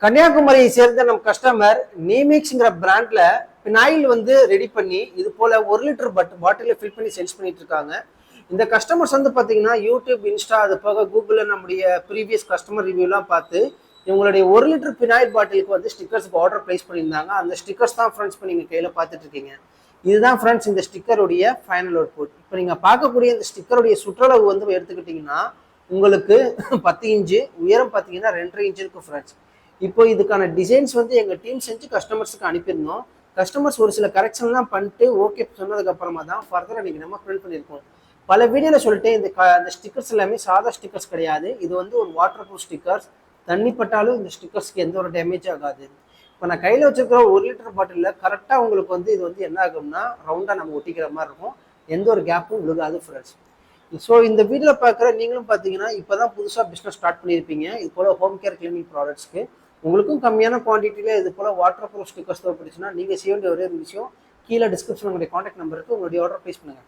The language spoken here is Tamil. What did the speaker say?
கன்னியாகுமரியை சேர்ந்த நம் கஸ்டமர் நீமிக்ஸ்ங்கிற பிராண்ட்ல பினாயில் வந்து ரெடி பண்ணி இது போல 1 லிட்டர் பாட்டில ஃபில் பண்ணி சேல்ஸ் பண்ணிட்டு இருக்காங்க. இந்த கஸ்டமர்ஸ் வந்து பாத்தீங்கன்னா யூடியூப், இன்ஸ்டா, அது போக கூகுள்ல நம்முடைய ப்ரீவியஸ் கஸ்டமர் ரிவ்யூலாம் பார்த்து இவங்களுடைய 1 லிட்டர் பினாயில் பாட்டிலுக்கு வந்து ஸ்டிக்கர்ஸ்க்கு ஆர்டர் பிளேஸ் பண்ணியிருந்தாங்க. அந்த ஸ்டிக்கர்ஸ் தான் ஃப்ரெண்ட்ஸ் இப்போ நீங்க கையில பார்த்துட்டு இருக்கீங்க. இதுதான் ஃப்ரெண்ட்ஸ் இந்த ஸ்டிக்கருடைய ஃபைனல் அவுட்புட். இப்போ நீங்க பார்க்கக்கூடிய இந்த ஸ்டிக்கருடைய சுற்றளவு வந்து எடுத்துக்கிட்டீங்கன்னா உங்களுக்கு 10 இன்ச்சு, உயரம் பார்த்தீங்கன்னா 2.5 இன்ச்சு இருக்கும் ஃப்ரெண்ட்ஸ். இப்போ இதுக்கான டிசைன்ஸ் வந்து எங்கள் டீம் செஞ்சு கஸ்டமர்ஸுக்கு அனுப்பியிருந்தோம். கஸ்டமர்ஸ் ஒரு சில கரெக்ஷன்லாம் பண்ணிட்டு ஓகே சொன்னதுக்கு அப்புறமா தான் ஃபர்தர் இன்னைக்கு நம்ம பிரிண்ட் பண்ணியிருக்கோம். பல வீடியோவில் சொல்லிட்டு இந்த ஸ்டிக்கர்ஸ் எல்லாமே சாதா ஸ்டிக்கர்ஸ் கிடையாது. இது வந்து ஒரு வாட்டர் ப்ரூஃப் ஸ்டிக்கர்ஸ். தண்ணி பட்டாலும் இந்த ஸ்டிக்கர்ஸ்க்கு எந்த ஒரு டேமேஜ் ஆகாது. இப்போ நான் கையில் வச்சிருக்கிற 1 லிட்டர் பாட்டிலில் கரெக்டாக உங்களுக்கு வந்து இது வந்து என்ன ஆகும்னா ரவுண்டாக நம்ம ஒட்டிக்கிற மாதிரி இருக்கும். எந்த ஒரு கேப்பும் விழுகாது ஃப்ரெண்ட்ஸ். ஸோ இந்த வீடியோவில் பார்க்குற நீங்களும் பார்த்தீங்கன்னா இப்போ தான் புதுசாக பிஸ்னஸ் ஸ்டார்ட் பண்ணியிருப்பீங்க. இது போல் ஹோம் கேர் கிளீனிங் ப்ராடக்ட்ஸ்க்கு உங்களுக்கும் கம்மியான குவான்டிட்டியில் இது போல் வாட்டர் ப்ரூஃப் ஸ்டிக்கர்ஸ் தேவைப்படுச்சுன்னா நீங்கள் செய்ய வேண்டிய ஒரே ஒரு விஷயம், கீழே டிஸ்கிரிப்ஷன் உங்களுடைய காண்டாக்ட் நம்பருக்கு உங்களுடைய ஆர்டர் ப்ளேஸ் பண்ணுங்கள்.